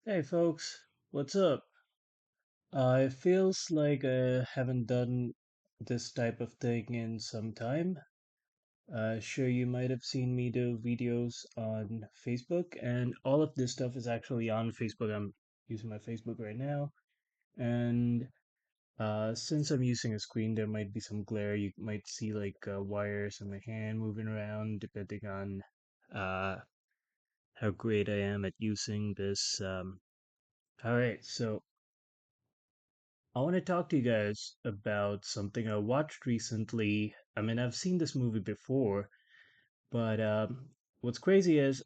Hey folks, what's up? It feels like I haven't done this type of thing in some time. Sure, you might have seen me do videos on Facebook, and all of this stuff is actually on Facebook. I'm using my Facebook right now, and since I'm using a screen, there might be some glare. You might see like wires in my hand moving around, depending on uh, how great I am at using this. All right, so I want to talk to you guys about something I watched recently. I mean, I've seen this movie before, but what's crazy is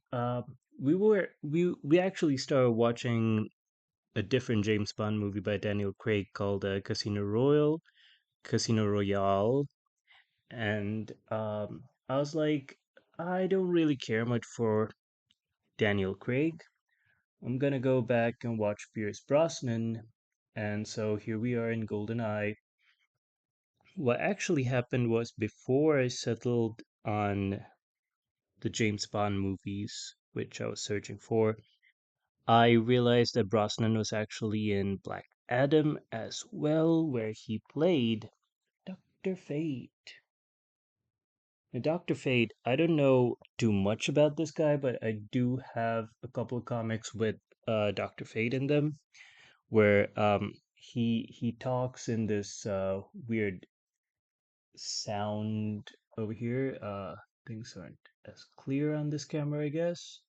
we actually started watching a different James Bond movie by Daniel Craig called Casino Royale, and I was like, I don't really care much for Daniel Craig. I'm gonna go back and watch Pierce Brosnan, and so here we are in GoldenEye. What actually happened was before I settled on the James Bond movies, which I was searching for, I realized that Brosnan was actually in Black Adam as well, where he played Dr. Fate. Now, Dr. Fate, I don't know too much about this guy, but I do have a couple of comics with Dr. Fate in them, where he talks in this weird sound over here. Things aren't as clear on this camera, I guess.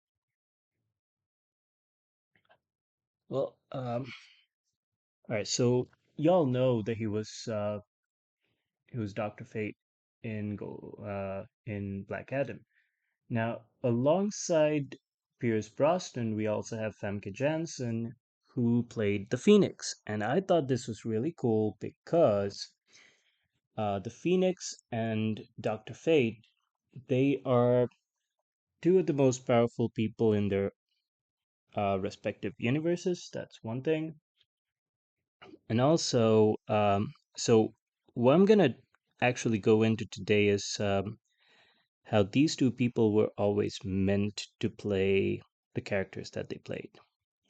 Well, all right. So y'all know that he was Doctor Fate in Black Adam. Now, alongside Pierce Brosnan, we also have Famke Janssen, who played the Phoenix, and I thought this was really cool because the Phoenix and Doctor Fate, they are two of the most powerful people in their respective universes. That's one thing. And also, so what I'm gonna actually go into today is how these two people were always meant to play the characters that they played.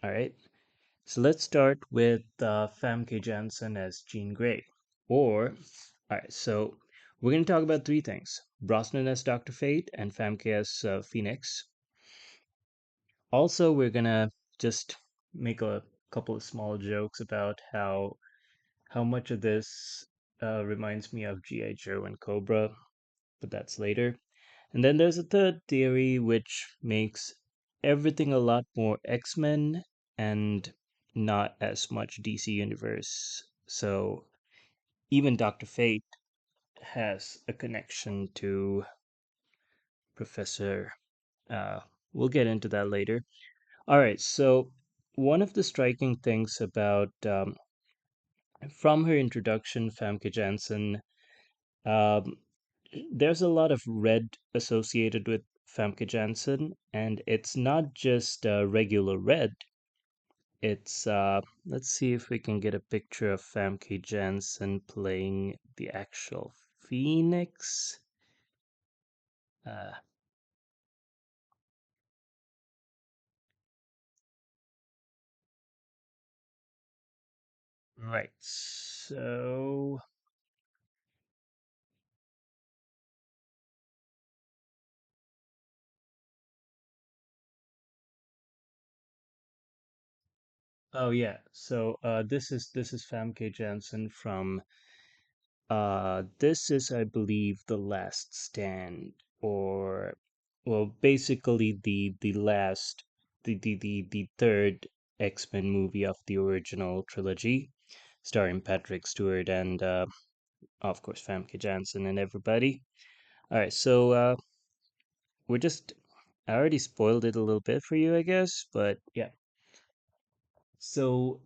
All right. So let's start with Famke Janssen as Jean Grey. Or, all right. So we're gonna talk about three things: Brosnan as Doctor Fate and Famke as Phoenix. Also, we're gonna just make a couple of small jokes about how much of this reminds me of G.I. Joe and Cobra, but that's later. And then there's a third theory which makes everything a lot more X-Men and not as much DC Universe. So even Dr. Fate has a connection to Professor. Uh, we'll get into that later. All right, so one of the striking things about from her introduction, Famke Janssen, um, there's a lot of red associated with Famke Janssen, and it's not just regular red. It's let's see if we can get a picture of Famke Janssen playing the actual Phoenix. Uh, right. So, oh yeah. So this is Famke Janssen from this is, I believe, The Last Stand, or, well, basically the third X-Men movie of the original trilogy, starring Patrick Stewart and, of course, Famke Janssen and everybody. All right, so we're just, I already spoiled it a little bit for you, I guess, but yeah. So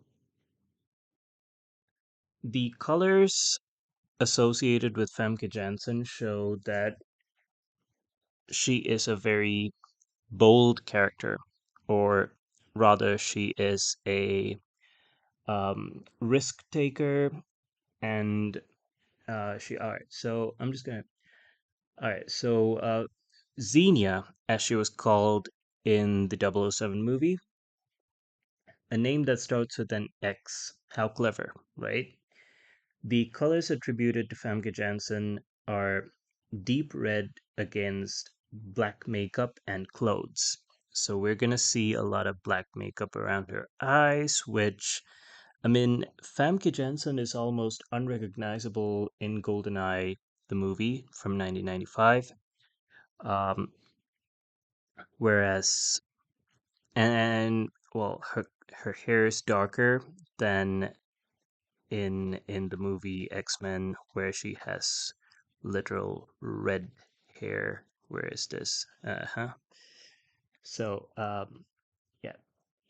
the colors associated with Famke Janssen show that she is a very bold character, or rather, she is a risk taker, and she. All right, so I'm just gonna. All right, so Xenia, as she was called in the 007 movie, a name that starts with an X. How clever, right? The colors attributed to Famke Janssen are deep red against black makeup and clothes. So we're gonna see a lot of black makeup around her eyes, which I mean, Famke Janssen is almost unrecognizable in GoldenEye, the movie from 1995. Um, whereas, and well, her hair is darker than in the movie X-Men, where she has literal red hair. Where is this? So, yeah,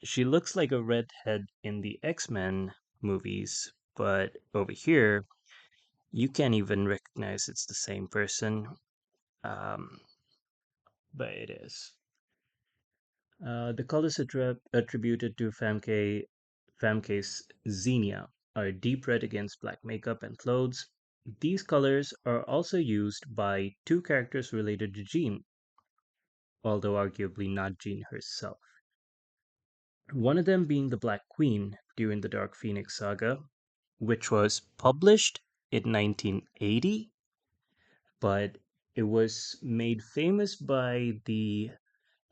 she looks like a redhead in the X-Men movies, but over here, you can't even recognize it's the same person. Um, but it is. The colors attributed to Famke's Xenia are deep red against black makeup and clothes. These colors are also used by two characters related to Jean, although arguably not Jean herself. One of them being the Black Queen during the Dark Phoenix saga, which was published in 1980, but it was made famous by the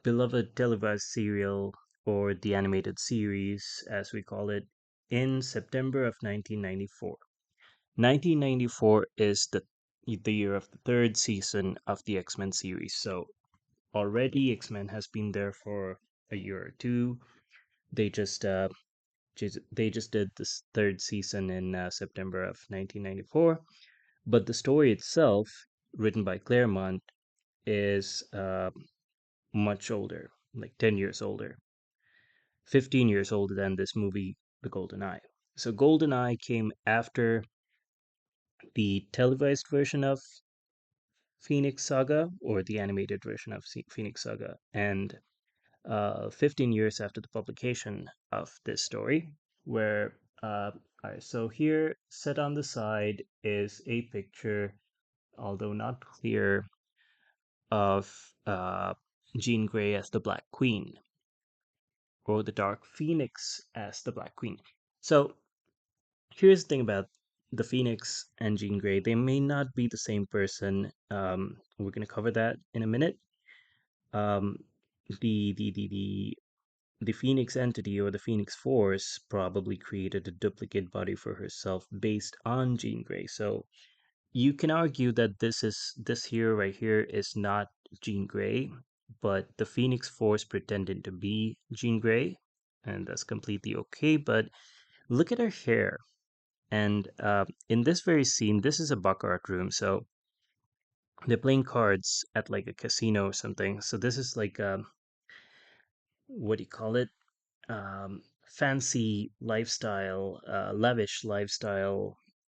beloved televised serial, or the animated series as we call it, in September of 1994. 1994 is the year of the third season of the X-Men series. So already X-Men has been there for a year or two. They just did this third season in September of 1994, but the story itself, written by Claremont, is much older, like 10 years older, 15 years older than this movie, The Golden Eye. So GoldenEye came after the televised version of Phoenix Saga, or the animated version of Phoenix Saga, and 15 years after the publication of this story, where, all right, so here, set on the side, is a picture, although not clear, of Jean Grey as the Black Queen, or the Dark Phoenix as the Black Queen. So here's the thing about the Phoenix and Jean Grey. They may not be the same person. We're gonna cover that in a minute. Um, the the the the the Phoenix entity, or the Phoenix Force, probably created a duplicate body for herself based on Jean Grey. So you can argue that this here right here is not Jean Grey, but the Phoenix Force pretended to be Jean Grey, and that's completely okay. But look at her hair. And in this very scene, this is a baccarat room, so they're playing cards at like a casino or something. So this is like what do you call it? Fancy lifestyle, lavish lifestyle,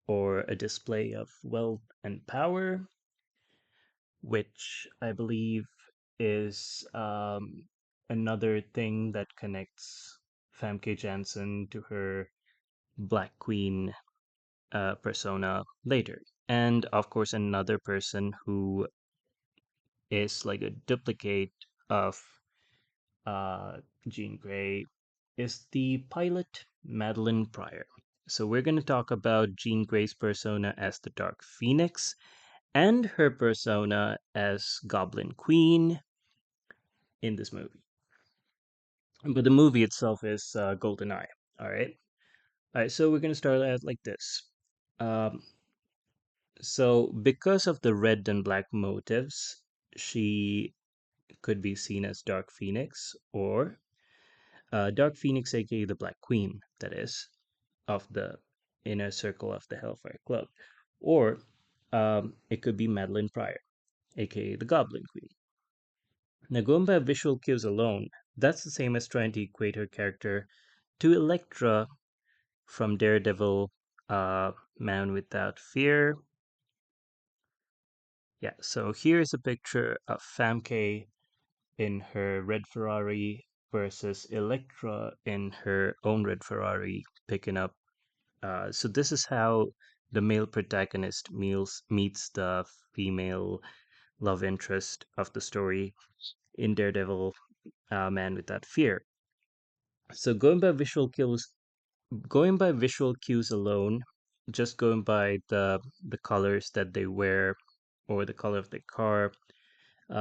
or a display of wealth and power, which I believe is another thing that connects Famke Janssen to her Black Queen persona later. And of course, another person who is like a duplicate of uh, Jean Grey is the pilot Madeline Pryor. So we're going to talk about Jean Grey's persona as the Dark Phoenix and her persona as Goblin Queen in this movie. But the movie itself is GoldenEye. All right. All right. So we're going to start out like this. Um, so because of the red and black motives, she could be seen as Dark Phoenix, or Dark Phoenix, aka the Black Queen, that is, of the inner circle of the Hellfire Club. Or it could be Madeline Pryor, aka the Goblin Queen. Now, going by visual cues alone, that's the same as trying to equate her character to Elektra from Daredevil, Man Without Fear. Yeah, so here's a picture of Famke in her red Ferrari versus Elektra in her own red Ferrari picking up. So this is how the male protagonist meets the female love interest of the story in Daredevil, Man Without Fear. So going by visual cues alone, just going by the colors that they wear or the color of the car,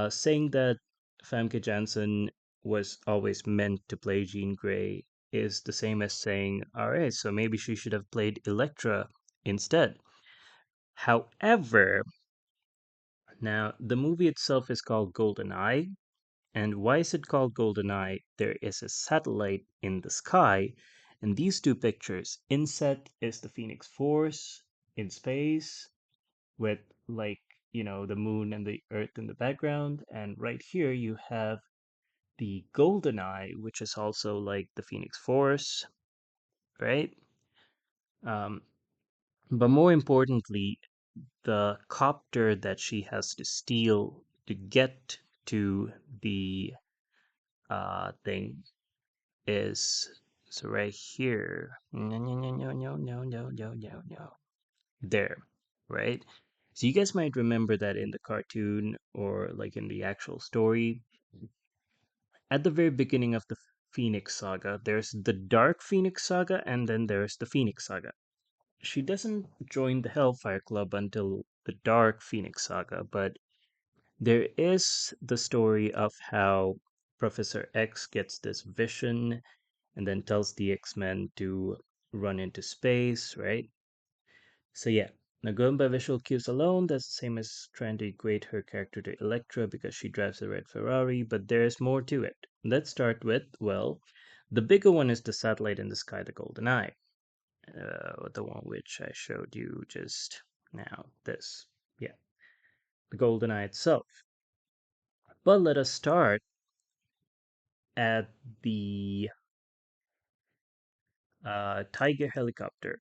saying that Famke Janssen was always meant to play Jean Grey is the same as saying, all right, so maybe she should have played Elektra instead. However, now the movie itself is called GoldenEye. And why is it called GoldenEye? There is a satellite in the sky, and these two pictures, inset is the Phoenix Force in space with like, the moon and the earth in the background, and right here you have the GoldenEye, which is also like the Phoenix Force, right? Um, but more importantly, the copter that she has to steal to get to the thing is so right here. No, no, no, no, no, no, no, no, no, no. There, right? So you guys might remember that in the cartoon or like in the actual story, at the very beginning of the Phoenix Saga, there's the Dark Phoenix Saga and then there's the Phoenix Saga. She doesn't join the Hellfire Club until the Dark Phoenix Saga, but there is the story of how Professor X gets this vision and then tells the X-Men to run into space, right? So yeah, now going by visual cues alone, that's the same as trying to equate her character to Elektra because she drives a red Ferrari, but there's more to it. Let's start with, well, the bigger one is the satellite in the sky, the Golden Eye, the one which I showed you just now. This, yeah, the Golden Eye itself. But let us start at the Tiger helicopter.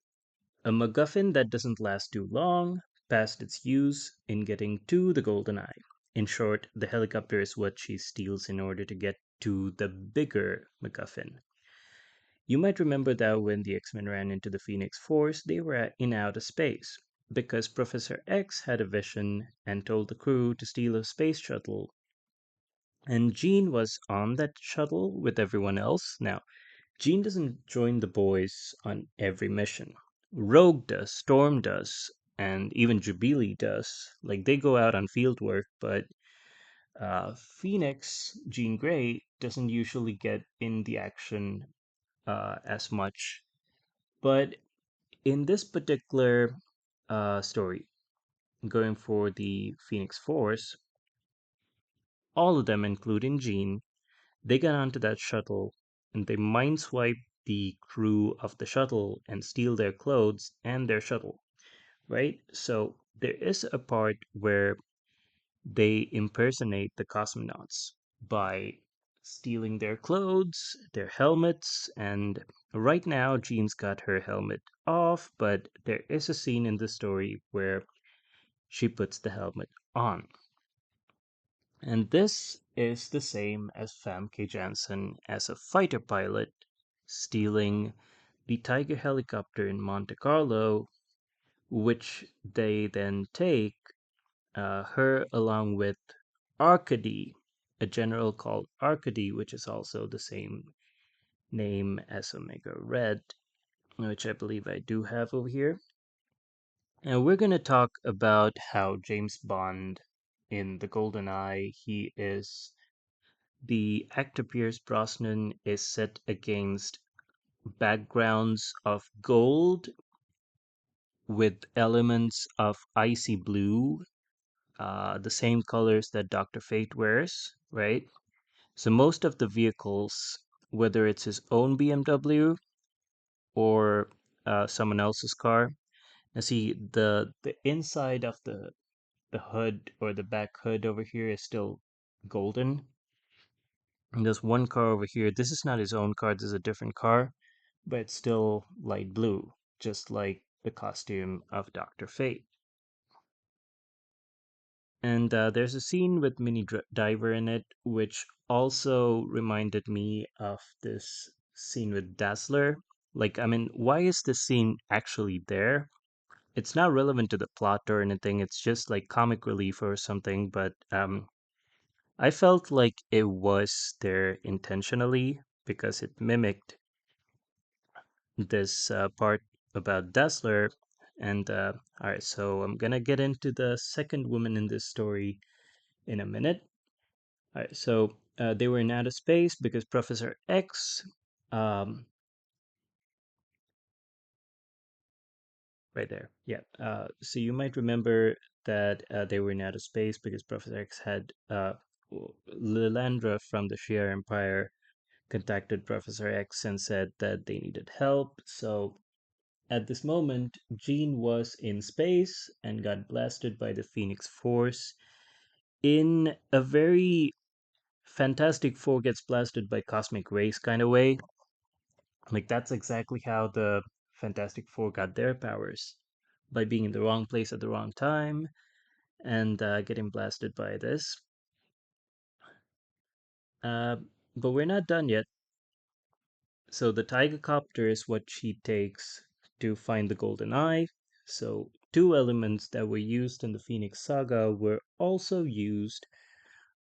A MacGuffin that doesn't last too long, past its use in getting to the GoldenEye. In short, the helicopter is what she steals in order to get to the bigger MacGuffin. You might remember that when the X Men ran into the Phoenix Force, they were in outer space because Professor X had a vision and told the crew to steal a space shuttle. And Jean was on that shuttle with everyone else. Now, Jean doesn't join the boys on every mission. Rogue does, Storm does, and even Jubilee does. Like they go out on field work, but Phoenix, Jean Grey, doesn't usually get in the action as much. But in this particular story, going for the Phoenix Force, all of them, including Jean, they get onto that shuttle and they mindswipe the crew of the shuttle and steal their clothes and their shuttle, right? So there is a part where they impersonate the cosmonauts by stealing their clothes, their helmets, and right now Jean's got her helmet off, but there is a scene in the story where she puts the helmet on. And this is the same as Famke Janssen as a fighter pilot stealing the Tiger helicopter in Monte Carlo, which they then take her along with Arcady, a general called Arcady, which is also the same name as Omega Red, which I believe I do have over here. And we're going to talk about how James Bond in The Golden Eye, the actor Pierce Brosnan is set against backgrounds of gold with elements of icy blue, the same colors that Dr. Fate wears, right? So most of the vehicles, whether it's his own BMW or someone else's car, now see the inside of the hood or the back hood over here is still golden. And there's one car over here. This is not his own car. This is a different car, but it's still light blue, just like the costume of Dr. Fate. And there's a scene with Diver in it, which also reminded me of this scene with Dazzler. Like, I mean, why is this scene actually there? It's not relevant to the plot or anything. It's just like comic relief or something. But I felt like it was there intentionally because it mimicked this part about Dazzler. And all right, so I'm gonna get into the second woman in this story in a minute. All right, so they were in outer space because Professor X, um, right there, yeah. So you might remember that they were in outer space because Professor X had Lilandra from the Shi'ar Empire contacted Professor X and said that they needed help. So at this moment, Jean was in space and got blasted by the Phoenix Force in a very Fantastic Four gets blasted by cosmic rays kind of way. Like that's exactly how the Fantastic Four got their powers by being in the wrong place at the wrong time and getting blasted by this. Uh, but we're not done yet. So the Tiger Copter is what she takes to find the Golden Eye. So two elements that were used in the Phoenix Saga were also used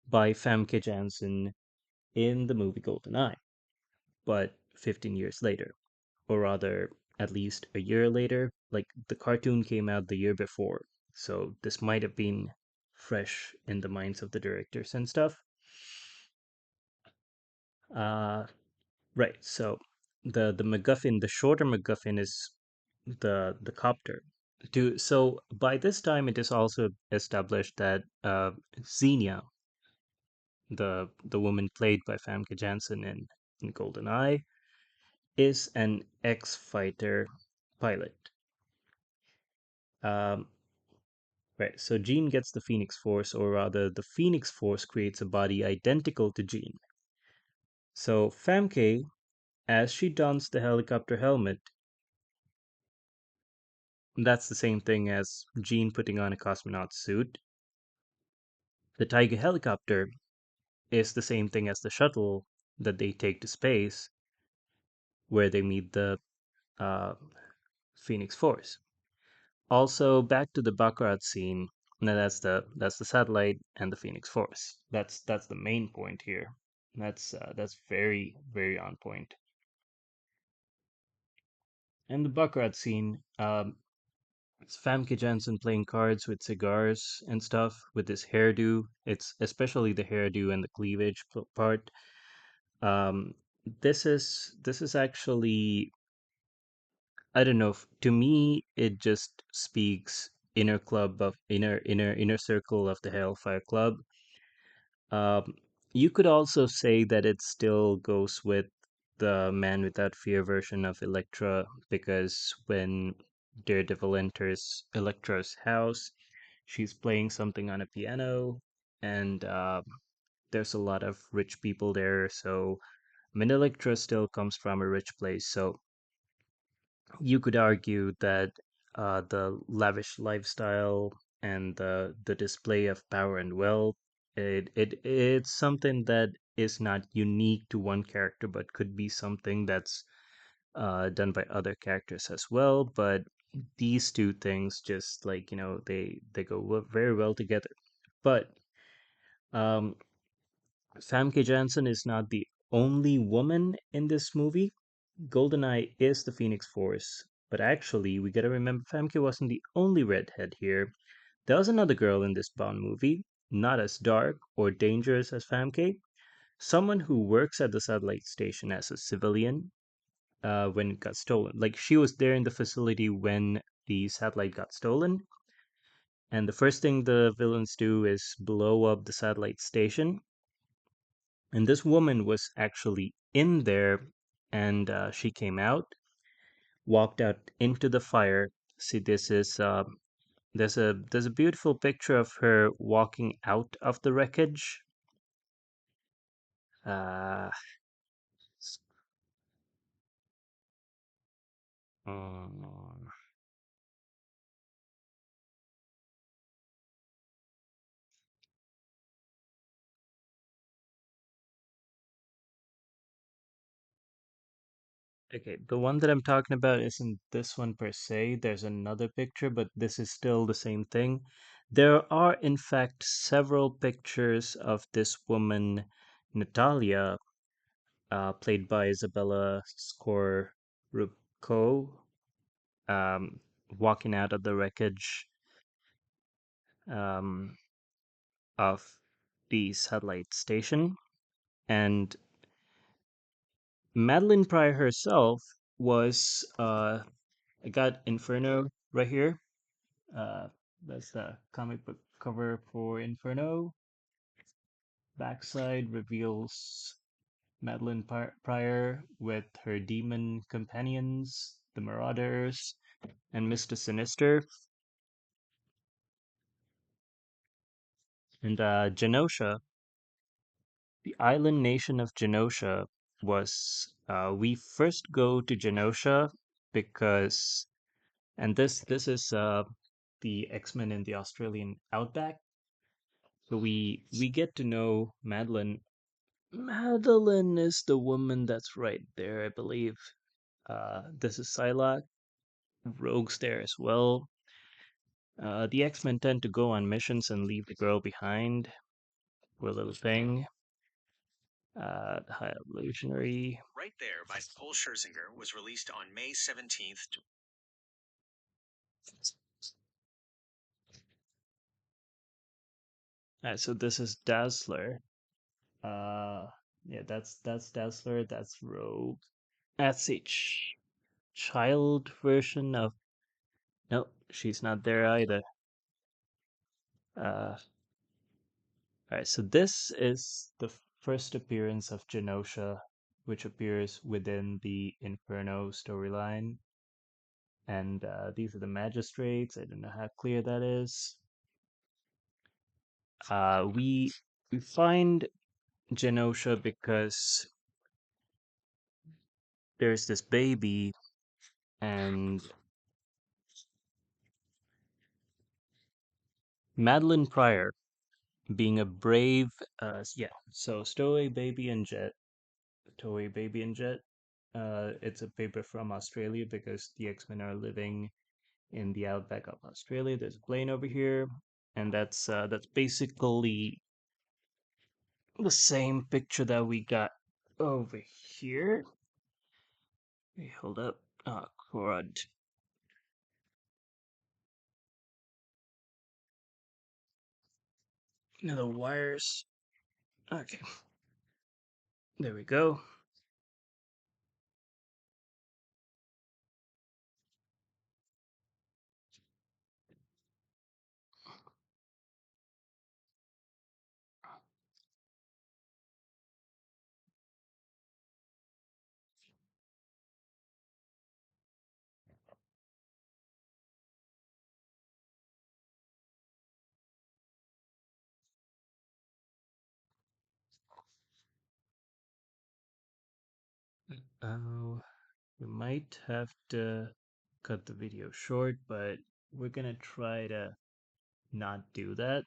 by Famke Janssen in the movie Golden Eye, but 15 years later, or rather, at least a year later. Like the cartoon came out the year before, so this might have been fresh in the minds of the directors and stuff. Uh, right. So the MacGuffin, the shorter MacGuffin is the copter. So by this time, it is also established that Xenia, the woman played by Famke Janssen in GoldenEye, is an ex-fighter pilot. Um, right, so Jean gets the Phoenix Force, or rather, the Phoenix Force creates a body identical to Jean. So Famke, as she dons the helicopter helmet, that's the same thing as Jean putting on a cosmonaut suit. The Tiger helicopter is the same thing as the shuttle that they take to space, where they meet the uh, Phoenix Force. Also, back to the Baccarat scene. Now that's the satellite and the Phoenix Force. That's the main point here. That's very very on point. And the Baccarat scene, it's Famke Janssen playing cards with cigars and stuff with his hairdo. It's especially the hairdo and the cleavage part. Um, this is actually, I don't know. To me, it just speaks inner circle of the Hellfire Club. Um, you could also say that it still goes with the Man Without Fear version of Elektra, because when Daredevil enters Elektra's house, she's playing something on a piano, and there's a lot of rich people there. So, I mean, Elektra still comes from a rich place. So, you could argue that the lavish lifestyle and the display of power and wealth, it's something that is not unique to one character, but could be something that's done by other characters as well. But these two things just, like, they go very well together. But um, Famke Janssen is not the only woman in this movie. GoldenEye is the Phoenix Force, but actually, we gotta remember Famke wasn't the only redhead here. There was another girl in this Bond movie, not as dark or dangerous as Famke, someone who works at the satellite station as a civilian when it got stolen. Like, she was there in the facility when the satellite got stolen, and the first thing the villains do is blow up the satellite station. And this woman was actually in there, and she came out, walked out into the fire. See, there's a beautiful picture of her walking out of the wreckage. Uh, s- um, okay, the one that I'm talking about isn't this one per se. There's another picture, but this is still the same thing. There are, in fact, several pictures of this woman, Natalia, played by Isabella Scorupolsky. Ko um, walking out of the wreckage um, of the satellite station. And Madeline Pryor herself was, I got Inferno right here. Uh, that's the comic book cover for Inferno. Backside reveals Madeline Pryor with her demon companions, the Marauders, and Mr. Sinister. And Genosha, the island nation of Genosha, was we first go to Genosha because, and this is the X-Men in the Australian outback. So we get to know Madeline. Madeline is the woman that's right there, I believe. This is Psylocke. Rogue's there as well. The X-Men tend to go on missions and leave the girl behind. Poor little thing. The High Evolutionary. Right There by Cole Scherzinger was released on May 17th. Alright, so this is Dazzler. Uh, yeah, that's Dazzler. That's Rogue. That's a child version of. No, she's not there either. All right, so this is the first appearance of Genosha, which appears within the Inferno storyline. And these are the magistrates. I don't know how clear that is. We find Genosha because there's this baby, and Madeline Pryor, being a brave, yeah. So Stowaway Baby and Jet, Stowaway Baby and Jet. It's a paper from Australia because the X-Men are living in the outback of Australia. There's a plane over here, and that's basically the same picture that we got over here. Wait, hold up. Oh, crud. Now the wires. Okay, there we go. Oh, we might have to cut the video short, but we're gonna try to not do that.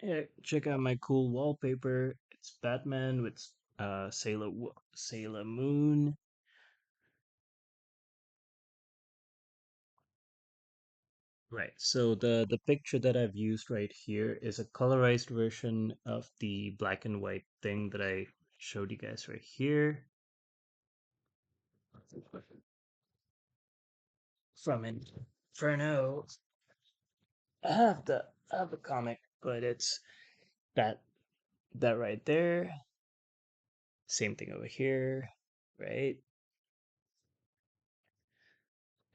Yeah, check out my cool wallpaper. It's Batman with Sailor Moon. Right. So the picture that I've used right here is a colorized version of the black and white thing that I showed you guys right here from Inferno. I have the comic, but it's that that right there. Same thing over here, right?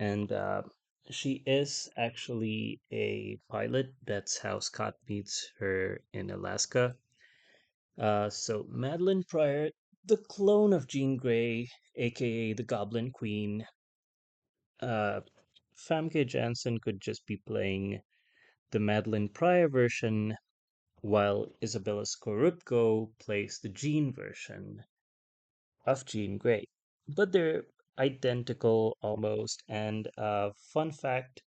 And she is actually a pilot. That's how Scott meets her in Alaska. So Madeline Pryor, the clone of Jean Grey, aka the Goblin Queen. Uh, Famke Janssen could just be playing the Madeline Pryor version, while Isabella Scorupco plays the Jean version of Jean Grey. But they're identical almost. And fun fact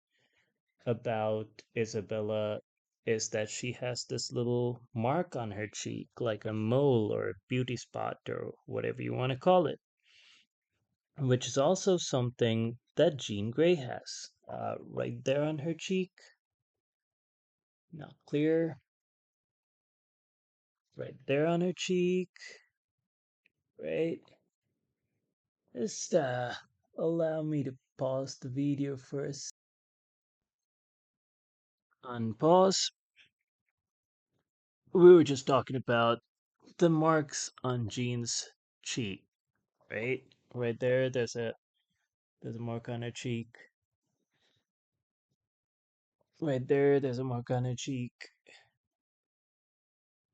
about Isabella is that she has this little mark on her cheek, like a mole or a beauty spot or whatever you want to call it, which is also something that Jean Grey has. Right there on her cheek, not clear. Right there on her cheek. right? Just allow me to pause the video first. Unpause. We were just talking about the marks on Jean's cheek, right? Right there, there's a mark on her cheek. Right there, there's a mark on her cheek.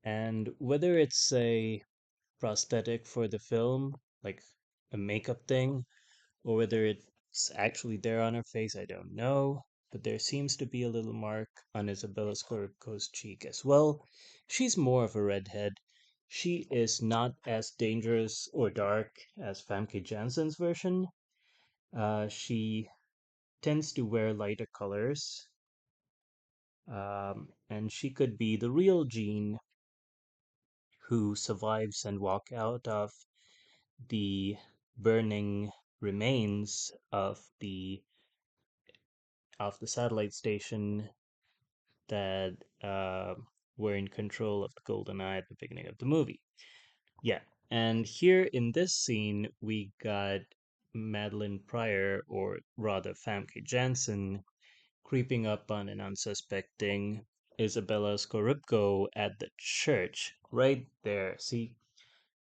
And whether it's a prosthetic for the film, like a makeup thing, or whether it's actually there on her face, I don't know. But there seems to be a little mark on Isabella Scorupco's cheek as well. She's more of a redhead. She is not as dangerous or dark as Famke Janssen's version. She tends to wear lighter colors, and she could be the real Jean who survives and walk out of the burning remains of the satellite station that were in control of the GoldenEye at the beginning of the movie. Yeah, and here in this scene we got Madeline Pryor, or rather Famke Janssen, creeping up on an unsuspecting Isabella Scorupco at the church. Right there. See,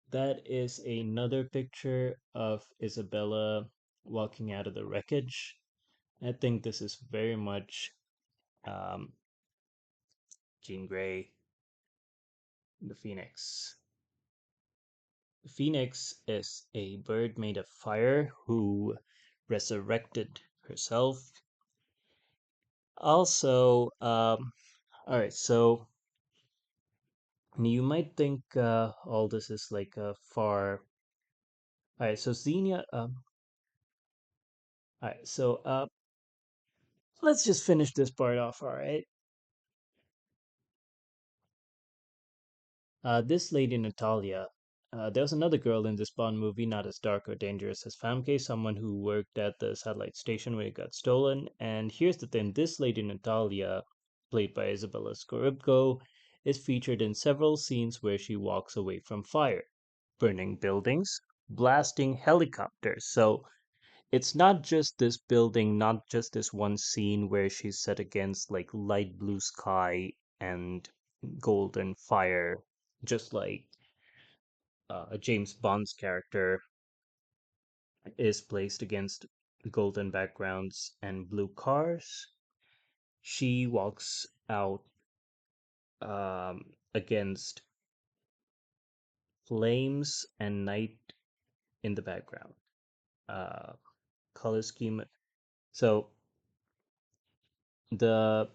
that is another picture of Isabella walking out of the wreckage. I think this is very much um, Jean Grey, the Phoenix. The Phoenix is a bird made of fire who resurrected herself. Also, all right, so you might think all this is like a far. All right, so Xenia. All right, so let's just finish this part off. All right. This lady Natalia. There was another girl in this Bond movie, not as dark or dangerous as Famke, someone who worked at the satellite station where it got stolen. And here's the thing: this lady Natalia, played by Isabella Scorupco, is featured in several scenes where she walks away from fire, burning buildings, blasting helicopters. So it's not just this building, not just this one scene where she's set against like light blue sky and golden fire, just like James Bond's character is placed against golden backgrounds and blue cars. She walks out against flames and night in the background. Uh, Color scheme. So the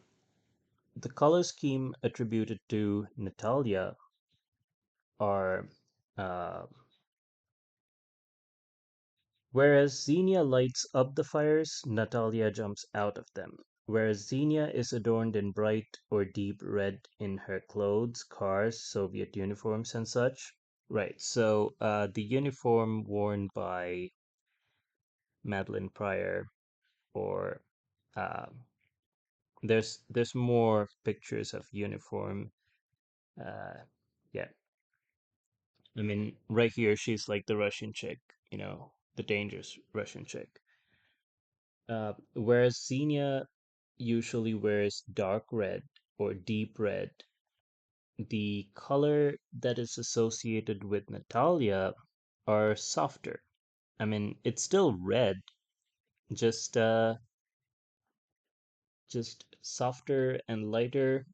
the color scheme attributed to Natalia are uh, whereas Xenia lights up the fires, Natalia jumps out of them. Whereas Xenia is adorned in bright or deep red in her clothes, cars, Soviet uniforms, and such. Right, so the uniform worn by Madeline Pryor, or uh, there's more pictures of uniform. Uh, yeah, I mean, right here, she's like the Russian chick, the dangerous Russian chick. Whereas Xenia usually wears dark red or deep red, the color that is associated with Natalia are softer. I mean, it's still red, just just softer and lighter.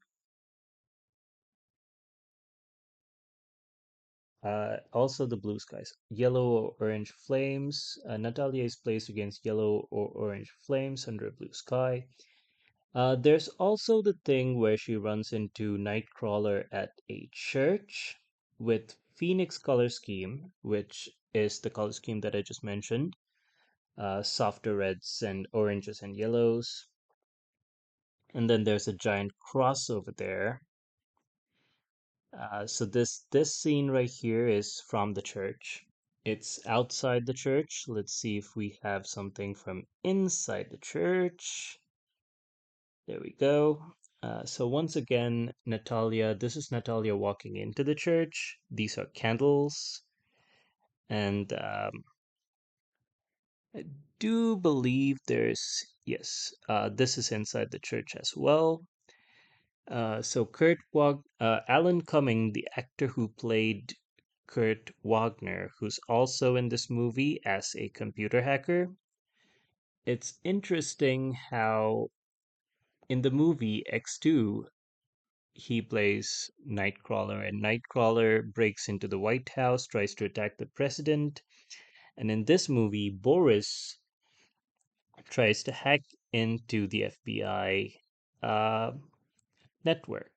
Also, the blue skies. Yellow or orange flames. Natalia is placed against yellow or orange flames under a blue sky. There's also the thing where she runs into Nightcrawler at a church with Phoenix color scheme, which is the color scheme that I just mentioned. Softer reds and oranges and yellows. And then there's a giant cross over there. So this scene right here is from the church. It's outside the church. Let's see if we have something from inside the church. There we go. So once again, Natalia, this is Natalia walking into the church. These are candles. And I do believe yes, this is inside the church as well. Alan Cumming, the actor who played Kurt Wagner, who's also in this movie as a computer hacker. It's interesting how in the movie X2, he plays Nightcrawler, and Nightcrawler breaks into the White House, tries to attack the president. And in this movie, Boris tries to hack into the FBI uh, network.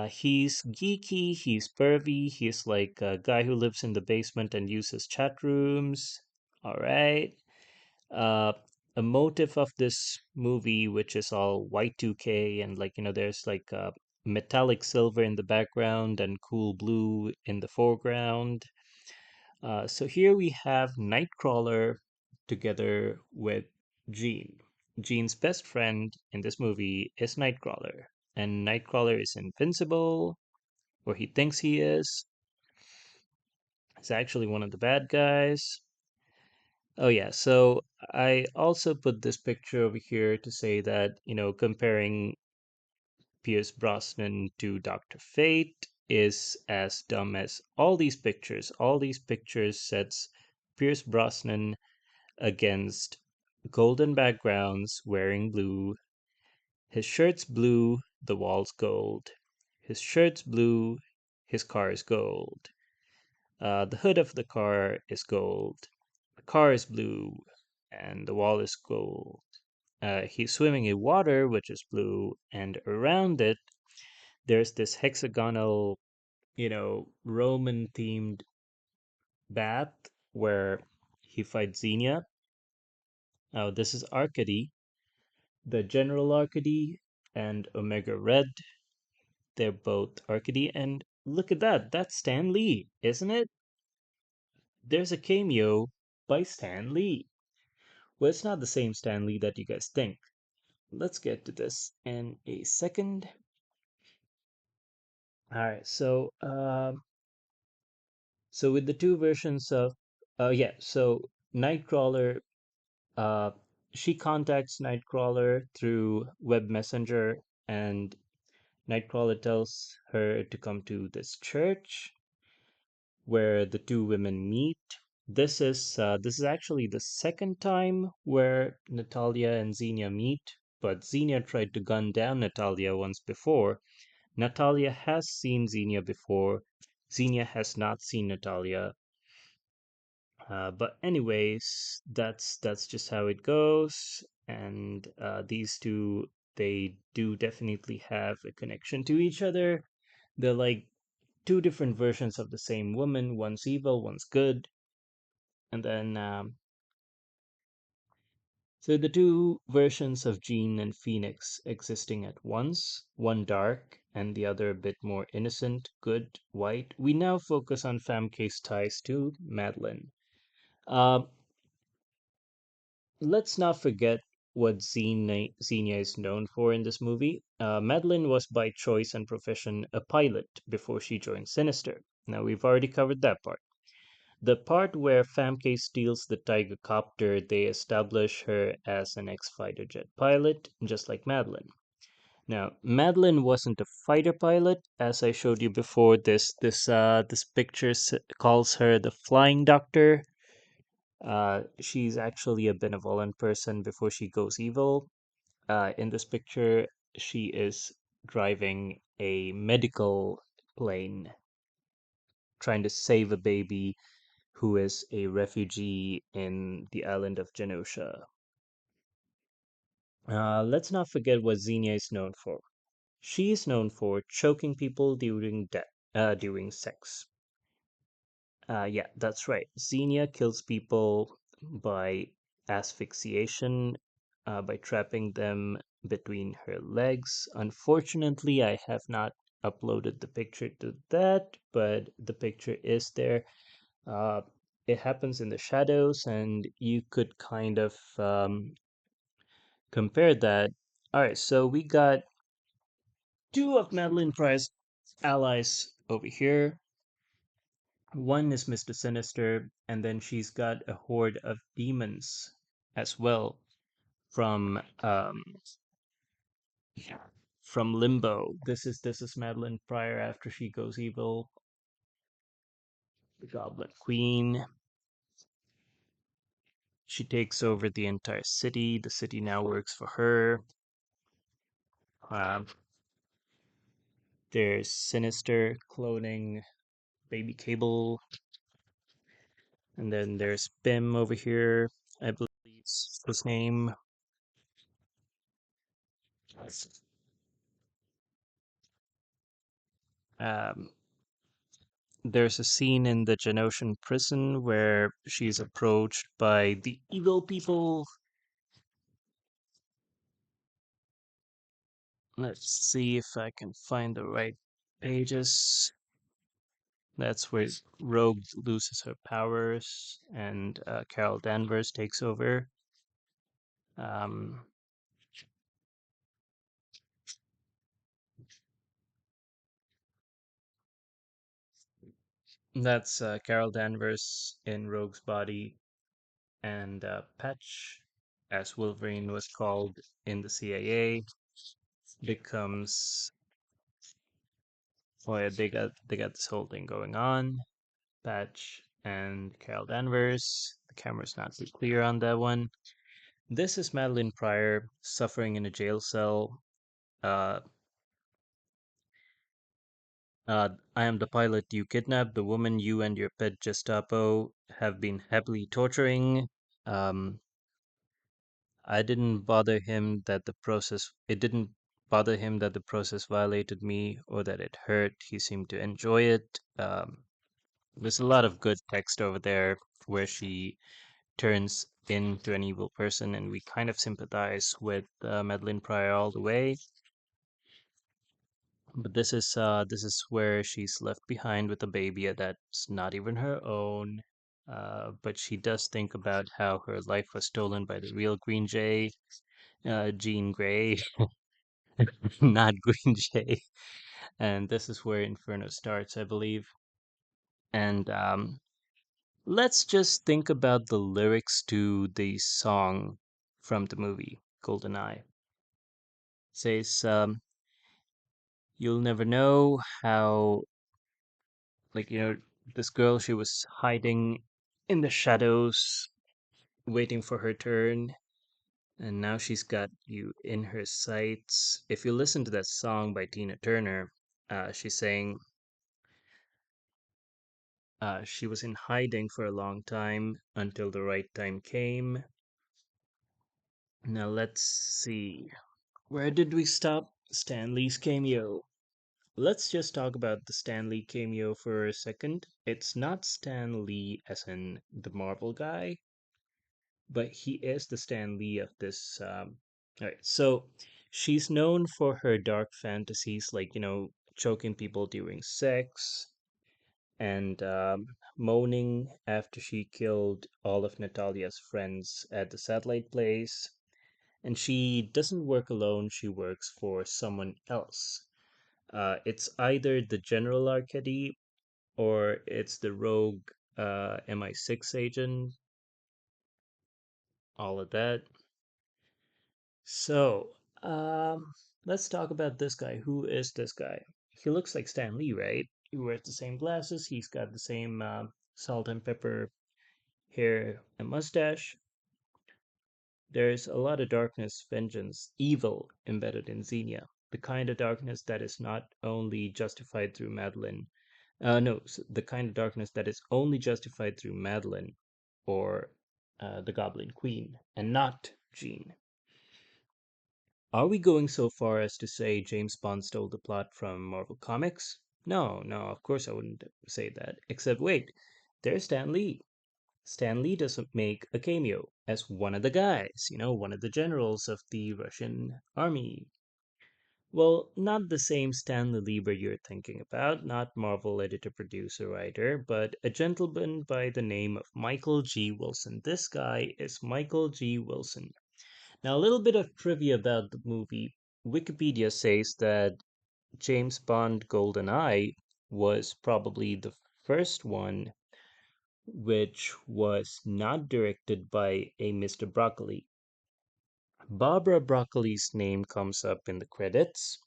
He's geeky, he's pervy, he's like a guy who lives in the basement and uses chat rooms. All right. Uh, a motive of this movie, which is all Y2K, and like, there's like metallic silver in the background and cool blue in the foreground. So here we have Nightcrawler together with Jean. Jean's best friend in this movie is Nightcrawler, and Nightcrawler is invincible, or he thinks he is. He's actually one of the bad guys. Oh yeah, so I also put this picture over here to say that, comparing Pierce Brosnan to Dr. Fate is as dumb as all these pictures. All these pictures sets Pierce Brosnan against golden backgrounds wearing blue. His shirt's blue, the wall's gold. His shirt's blue, his car is gold. The hood of the car is gold. The car is blue, and the wall is gold. He's swimming in water, which is blue, and around it, there's this hexagonal, Roman themed bath where he fights Xenia. Now, this is Arcady, the General Arcady, and Omega Red. They're both Arcady, and look at that. That's Stan Lee, isn't it? There's a cameo by Stan Lee. Well, it's not the same Stan Lee that you guys think. Let's get to this in a second. All right, so with the two versions of, yeah, so Nightcrawler, uh, she contacts Nightcrawler through web messenger, and Nightcrawler tells her to come to this church where the two women meet. This is actually the second time where Natalia and Xenia meet, but Xenia tried to gun down Natalia once before. Natalia has seen Xenia before. Xenia has not seen Natalia. But anyways, that's just how it goes. And these two, they do definitely have a connection to each other. They're like two different versions of the same woman. One's evil, one's good. And then, so the two versions of Jean and Phoenix existing at once, one dark and the other a bit more innocent, good, white. We now focus on Famke's ties to Madeline. Uh, let's not forget what Xenia is known for in this movie. Madeline was by choice and profession a pilot before she joined Sinister. Now, we've already covered that part. The part where Famke steals the Tiger copter, they establish her as an ex-fighter jet pilot, just like Madeline. Now, Madeline wasn't a fighter pilot, as I showed you before. This picture calls her the Flying Doctor. She's actually a benevolent person before she goes evil. In this picture, she is driving a medical plane, trying to save a baby who is a refugee in the island of Genosha. Let's not forget what Xenia is known for. She is known for choking people during sex. Yeah, that's right. Xenia kills people by asphyxiation, by trapping them between her legs. Unfortunately, I have not uploaded the picture to that, but the picture is there. Uh, it happens in the shadows, and you could kind of compare that. All right, so we got two of Madeline Price's allies over here. One is Mr. Sinister, and then she's got a horde of demons as well from from Limbo. This is Madeline Pryor after she goes evil, the Goblin Queen. She takes over the entire city. The city now works for her. Um, there's Sinister cloning Baby Cable, and then there's Bim over here. I believe is his name. Um, there's a scene in the Genoshan prison where she's approached by the evil people. Let's see if I can find the right pages. That's where Rogue loses her powers and Carol Danvers takes over. Um, that's Carol Danvers in Rogue's body, and Patch, as Wolverine was called in the CIA, becomes. Oh yeah, they got this whole thing going on. Patch and Carol Danvers. The camera's not too clear on that one. This is Madeline Pryor suffering in a jail cell. Uh, I am the pilot you kidnapped. The woman you and your pet Gestapo have been happily torturing. Um, I didn't bother him that the process. It didn't bother him that the process violated me or that it hurt. He seemed to enjoy it. There's a lot of good text over there where she turns into an evil person, and we kind of sympathize with Madeline Pryor all the way. But this is where she's left behind with a baby that's not even her own. But she does think about how her life was stolen by the real Green Jay, Jean Grey, not Green Jay. And this is where Inferno starts, I believe. And let's just think about the lyrics to the song from the movie GoldenEye. It says, "You'll never know how, like, this girl, she was hiding in the shadows, waiting for her turn, and now she's got you in her sights." If you listen to that song by Tina Turner, she's saying she was in hiding for a long time until the right time came. Now let's see. Where did we stop? Stanley's cameo. Let's just talk about the Stan Lee cameo for a second. It's not Stan Lee as in the Marvel guy, but he is the Stan Lee of this. All right, so she's known for her dark fantasies, like, choking people during sex and moaning after she killed all of Natalia's friends at the satellite place. And she doesn't work alone, she works for someone else. It's either the General Arcady or it's the rogue MI6 agent, all of that. So, let's talk about this guy. Who is this guy? He looks like Stan Lee, right? He wears the same glasses, he's got the same salt and pepper hair and mustache. There's a lot of darkness, vengeance, evil embedded in Xenia. The kind of darkness that is not only justified through Madeline, no, the kind of darkness that is only justified through Madeline or the Goblin Queen, and not Jean. Are we going so far as to say James Bond stole the plot from Marvel Comics? No, no, of course I wouldn't say that. Except, wait, there's Stan Lee. Stan Lee doesn't make a cameo as one of the guys, one of the generals of the Russian army. Well, not the same Stanley Lieber you're thinking about, not Marvel editor, producer, writer, but a gentleman by the name of Michael G. Wilson. This guy is Michael G. Wilson. Now, a little bit of trivia about the movie. Wikipedia says that James Bond GoldenEye was probably the first one, which was not directed by a Mr. Broccoli. Barbara Broccoli's name comes up in the credits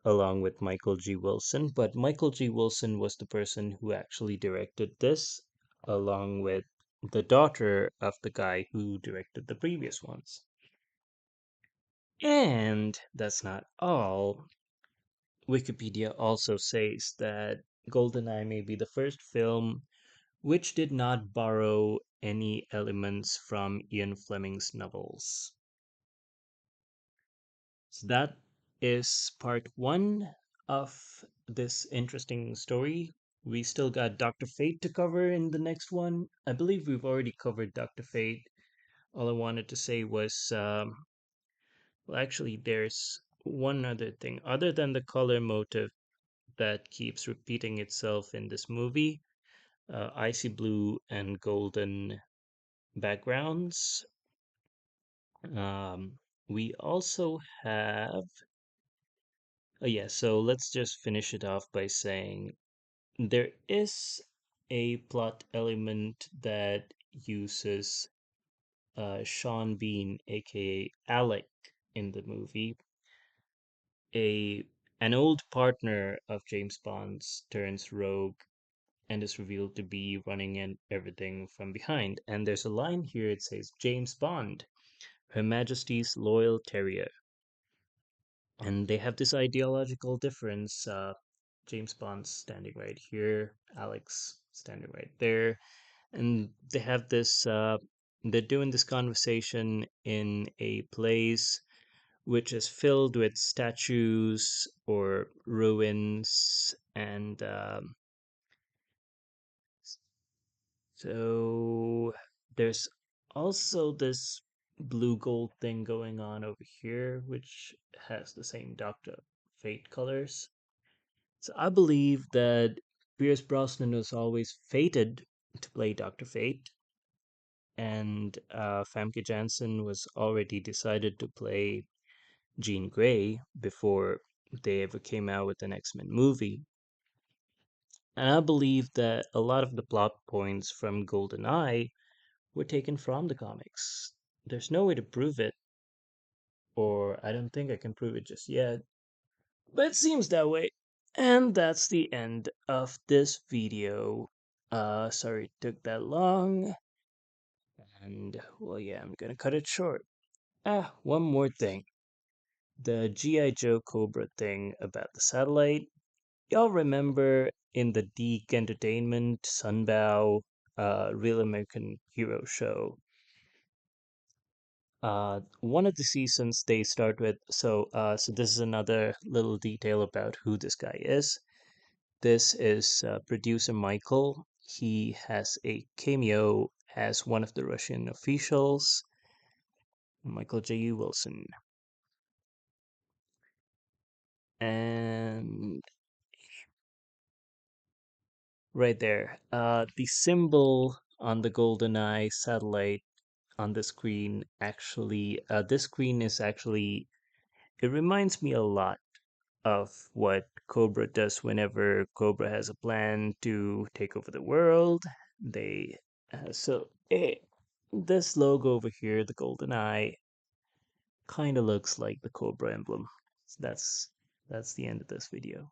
along with Michael G. Wilson, but Michael G. Wilson was the person who actually directed this, along with the daughter of the guy who directed the previous ones. And that's not all. Wikipedia also says that GoldenEye may be the first film which did not borrow any elements from Ian Fleming's novels. So that is part one of this interesting story. We still got Dr. Fate to cover in the next one. I believe we've already covered Dr. Fate. All I wanted to say was, well, actually, there's one other thing. Other than the color motive that keeps repeating itself in this movie, icy blue and golden backgrounds. Um, we also have, oh yeah, so let's just finish it off by saying there is a plot element that uses Sean Bean, aka Alec, in the movie. A an old partner of James Bond's turns rogue and is revealed to be running in everything from behind. And there's a line here, it says, James Bond, Her Majesty's loyal terrier. And they have this ideological difference. James Bond's standing right here, Alex standing right there. And they have this, they're doing this conversation in a place which is filled with statues or ruins. And so there's also this blue gold thing going on over here, which has the same Dr. Fate colors. So I believe that Pierce Brosnan was always fated to play Dr. Fate, and Famke Janssen was already decided to play Jean Grey before they ever came out with an X-Men movie. And I believe that a lot of the plot points from GoldenEye were taken from the comics. There's no way to prove it, or I don't think I can prove it just yet, but it seems that way. And that's the end of this video. Sorry it took that long. And, well, yeah, I'm gonna cut it short. One more thing. The G.I. Joe Cobra thing about the satellite. Y'all remember in the Deke Entertainment, Sunbow, Real American Hero show, one of the seasons they start with, so this is another little detail about who this guy is. This is producer Michael. He has a cameo as one of the Russian officials, Michael J. Wilson. And right there, the symbol on the GoldenEye satellite on the screen actually, this screen is actually, it reminds me a lot of what Cobra does whenever Cobra has a plan to take over the world. They this logo over here, the golden eye, kind of looks like the Cobra emblem. So that's the end of this video.